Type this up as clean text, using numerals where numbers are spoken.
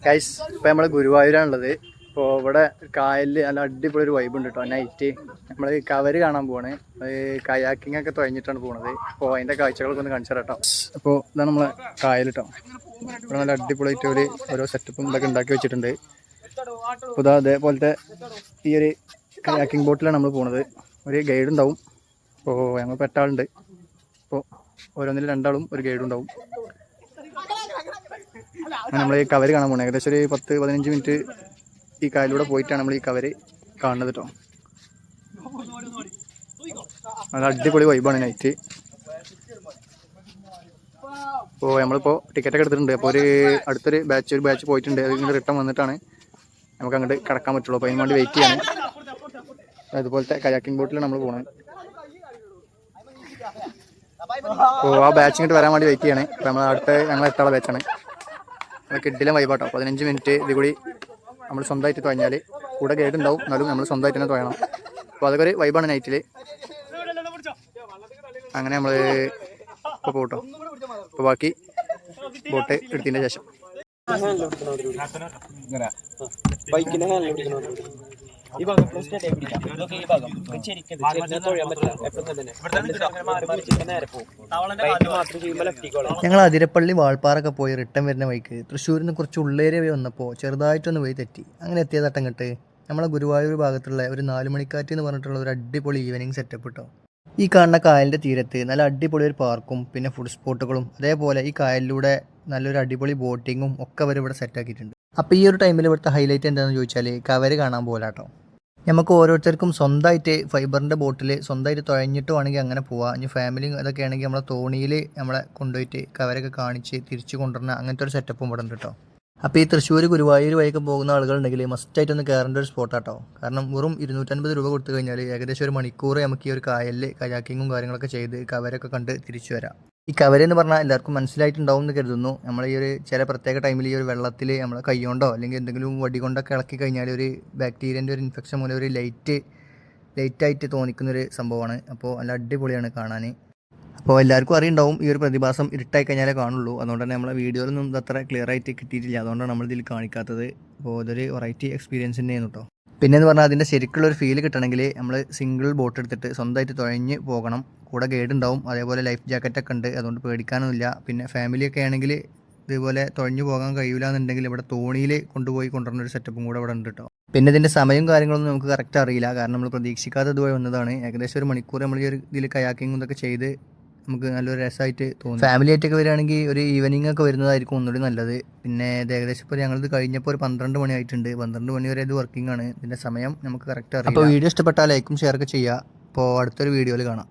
Guys ഇപ്പോൾ നമ്മൾ ഗുരുവായൂരാണുള്ളത്. ഇപ്പോൾ ഇവിടെ കായലിൽ നല്ല അടിപൊളി ഒരു വൈബ് ഉണ്ട് കേട്ടോ. നൈറ്റ് നമ്മൾ കവര് കാണാൻ പോവാണ്. കയാക്കിംഗ് ഒക്കെ തുഴഞ്ഞിട്ടാണ് പോകുന്നത്. അപ്പോൾ അതിൻ്റെ കാഴ്ചകളൊക്കെ ഒന്ന് കാണിച്ചു തരാം കേട്ടോ. അപ്പോൾ ഇതാണ് നമ്മളെ കായൽ കേട്ടോ. ഇവിടെ നല്ല അടിപൊളിയായിട്ട് ഒരു ഓരോ സെറ്റപ്പും ഇതൊക്കെ ഉണ്ടാക്കി വെച്ചിട്ടുണ്ട്. അപ്പോൾ ഇതാ അതേപോലത്തെ ഈ ഒരു കയാക്കിംഗ് ബോട്ടിലാണ് നമ്മൾ പോകുന്നത്. ഒരു ഗൈഡ് ഉണ്ടാവും. അപ്പോൾ ഞങ്ങൾ പെട്ടാളുണ്ട്. അപ്പോൾ ഓരോന്നിൽ രണ്ടാളും ഒരു ഗൈഡ് ഉണ്ടാവും. അങ്ങനെ നമ്മൾ ഈ കവര് കാണാൻ പോകുന്നത് ഏകദേശം ഒരു 10-15 മിനിറ്റ് ഈ കായലിലൂടെ പോയിട്ടാണ് നമ്മൾ ഈ കവര് കാണുന്നത് കേട്ടോ. നല്ല അടിപൊളി വൈബാണ് നൈറ്റ്. അപ്പോൾ നമ്മളിപ്പോൾ ടിക്കറ്റൊക്കെ എടുത്തിട്ടുണ്ട്. അപ്പോൾ ഒരു ബാച്ച് പോയിട്ടുണ്ട്. അതിൽ റിട്ടേൺ വന്നിട്ടാണ് നമുക്ക് അങ്ങോട്ട് കിടക്കാൻ പറ്റുള്ളൂ. അപ്പോൾ അതിന് വേണ്ടി വെയിറ്റ് ചെയ്യാണ്. അതുപോലത്തെ കയാക്കിംഗ് ബോട്ടിലാണ് നമ്മൾ പോകുന്നത്. അപ്പോൾ ആ ബാച്ച് ഇങ്ങോട്ട് വരാൻ വേണ്ടി വെയിറ്റ് ചെയ്യാണ്. അപ്പോൾ ഞങ്ങൾ എട്ടാളെ ബാച്ചാണ്. കിഡിലെ വൈബാട്ടോ. 15 മിനിറ്റ് ഇത് കൂടി നമ്മൾ സ്വന്തമായിട്ട് തുഴഞ്ഞാൽ കൂടെ ഗൈഡ് ഉണ്ടാവും, എന്നാലും നമ്മൾ സ്വന്തമായിട്ട് തന്നെ തുഴയണം. അപ്പോൾ അതൊക്കെ ഒരു വൈബാണ് നൈറ്റിൽ. അങ്ങനെ നമ്മൾ ഇപ്പോൾ പോട്ടോ. അപ്പോൾ ബാക്കി ബോട്ട് എടുത്തതിൻ്റെ ശേഷം ഞങ്ങൾ അതിരപ്പള്ളി വാൾപ്പാറൊക്കെ പോയി റിട്ടേൺ വരുന്ന വഴിക്ക് തൃശ്ശൂരിൽ നിന്ന് കുറച്ച് ഉള്ളേരിയ വഴി വന്നപ്പോൾ ചെറുതായിട്ടൊന്ന് പോയി തെറ്റി. അങ്ങനെ എത്തിയതട്ടം കെട്ട് നമ്മളെ ഗുരുവായൂർ ഭാഗത്തുള്ള ഒരു 4 മണിക്കാറ്റ് എന്ന് പറഞ്ഞിട്ടുള്ള ഒരു അടിപൊളി ഈവനിങ് സെറ്റപ്പ് കേട്ടോ. ഈ കാണുന്ന കായലിൻ്റെ തീരത്ത് നല്ല അടിപൊളി ഒരു പാർക്കും പിന്നെ ഫുഡ് സ്പോട്ടുകളും അതേപോലെ ഈ കായലിലൂടെ നല്ലൊരു അടിപൊളി ബോട്ടിങ്ങും ഒക്കെ അവർ ഇവിടെ സെറ്റാക്കിയിട്ടുണ്ട്. അപ്പോൾ ഈ ഒരു ടൈമിൽ ഇവിടുത്തെ ഹൈലൈറ്റ് എന്താണെന്ന് ചോദിച്ചാൽ കവര് കാണാൻ പോലാട്ടോ. നമുക്ക് ഓരോരുത്തർക്കും സ്വന്തമായിട്ട് ഫൈബറിൻ്റെ ബോട്ടിൽ സ്വന്തമായിട്ട് തുഴഞ്ഞിട്ട് വേണമെങ്കിൽ അങ്ങനെ പോവാം. ഇനി ഫാമിലി അതൊക്കെ ആണെങ്കിൽ നമ്മളെ തോണിയിൽ നമ്മളെ കൊണ്ടുപോയിട്ട് കവരൊക്കെ കാണിച്ച് തിരിച്ച് കൊണ്ടുവരുന്ന അങ്ങനത്തെ ഒരു സെറ്റപ്പും ഇവിടെ ഉണ്ട് കേട്ടോ. അപ്പോൾ ഈ തൃശ്ശൂർ ഗുരുവായൂർ വഴിയൊക്കെ പോകുന്ന ആളുകളുണ്ടെങ്കിൽ മസ്റ്റായിട്ടൊന്ന് കയറേണ്ട ഒരു സ്പോട്ടാട്ടോ. കാരണം വെറും 250 രൂപ കൊടുത്തു കഴിഞ്ഞാൽ ഏകദേശം ഒരു മണിക്കൂർ നമുക്ക് ഈ ഒരു കായലിൽ കയാക്കിങ്ങും കാര്യങ്ങളൊക്കെ ചെയ്ത് കവരൊക്കെ കണ്ട് തിരിച്ചു വരാം. ഈ കവരെന്ന് പറഞ്ഞാൽ എല്ലാവർക്കും മനസ്സിലായിട്ടുണ്ടാവും എന്ന് കരുതുന്നു. നമ്മൾ ഈ ഒരു ചില പ്രത്യേക ടൈമിൽ ഈ ഒരു വെള്ളത്തിൽ നമ്മൾ കൈ കൊണ്ടോ അല്ലെങ്കിൽ എന്തെങ്കിലും വടി കൊണ്ടൊക്കെ ഇളക്കി കഴിഞ്ഞാൽ ഒരു ബാക്ടീരിയൻ്റെ ഒരു ഇൻഫെക്ഷൻ മൂലം ഒരു ലൈറ്റായിട്ട് തോന്നിക്കുന്നൊരു സംഭവമാണ്. അപ്പോൾ നല്ല അടിപൊളിയാണ് കാണാൻ. അപ്പോൾ എല്ലാവർക്കും അറിയുണ്ടാവും ഈ ഒരു പ്രതിഭാസം ഇരുട്ടായി കഴിഞ്ഞാലേ കാണുള്ളൂ. അതുകൊണ്ട് തന്നെ നമ്മളെ വീഡിയോയിലൊന്നും അത്ര ക്ലിയർ ആയിട്ട് കിട്ടിയിട്ടില്ല. അതുകൊണ്ടാണ് നമ്മളിതിൽ കാണിക്കാത്തത്. അപ്പോൾ ഇതൊരു വെറൈറ്റി എക്സ്പീരിയൻസ് തന്നെയാണ് കേട്ടോ. പിന്നെയെന്ന് പറഞ്ഞാൽ അതിൻ്റെ ശരിക്കുള്ള ഒരു ഫീൽ കിട്ടണമെങ്കിൽ നമ്മൾ സിംഗിൾ ബോട്ട് എടുത്തിട്ട് സ്വന്തമായിട്ട് തുഴഞ്ഞ് പോകണം. കൂടെ ഗൈഡ് ഉണ്ടാവും, അതേപോലെ ലൈഫ് ജാക്കറ്റൊക്കെ ഉണ്ട്, അതുകൊണ്ട് പേടിക്കാനൊന്നുമില്ല. പിന്നെ ഫാമിലിയൊക്കെ ആണെങ്കിൽ ഇതുപോലെ തുഴഞ്ഞു പോകാൻ കഴിയില്ല എന്നുണ്ടെങ്കിൽ ഇവിടെ തോണിയിൽ കൊണ്ടുവരുന്ന ഒരു സെറ്റപ്പും കൂടെ ഇവിടെ ഉണ്ട് കേട്ടോ. പിന്നെ ഇതിൻ്റെ സമയവും കാര്യങ്ങളൊന്നും നമുക്ക് കറക്റ്റ് അറിയില്ല. കാരണം നമ്മൾ പ്രതീക്ഷിക്കാതെ ഇതുവഴി വന്നതാണ്. ഏകദേശം ഒരു മണിക്കൂർ നമ്മൾ ഈ ഒരു ഇതിൽ കയാക്കിങ് ഇതൊക്കെ ചെയ്ത് നമുക്ക് നല്ലൊരു രസമായിട്ട് തോന്നും. ഫാമിലി ആയിട്ടൊക്കെ വരികയാണെങ്കിൽ ഒരു ഈവനിങ് ഒക്കെ വരുന്നതായിരിക്കും ഒന്നുകൂടി നല്ലത്. പിന്നെ ഇത് ഏകദേശം ഇപ്പോൾ ഞങ്ങളിത് കഴിഞ്ഞപ്പോൾ ഒരു 12 മണി ആയിട്ടുണ്ട്. 12 മണി വരെ ഇത് വർക്കിംഗ് ആണ്. ഇതിൻ്റെ സമയം നമുക്ക് കറക്റ്റ് അറിയാം. അപ്പോൾ വീഡിയോ ഇഷ്ടപ്പെട്ടാൽ ലൈക്കും ഷെയറൊക്കെ ചെയ്യുക. അപ്പോൾ അടുത്തൊരു വീഡിയോയിൽ കാണാം.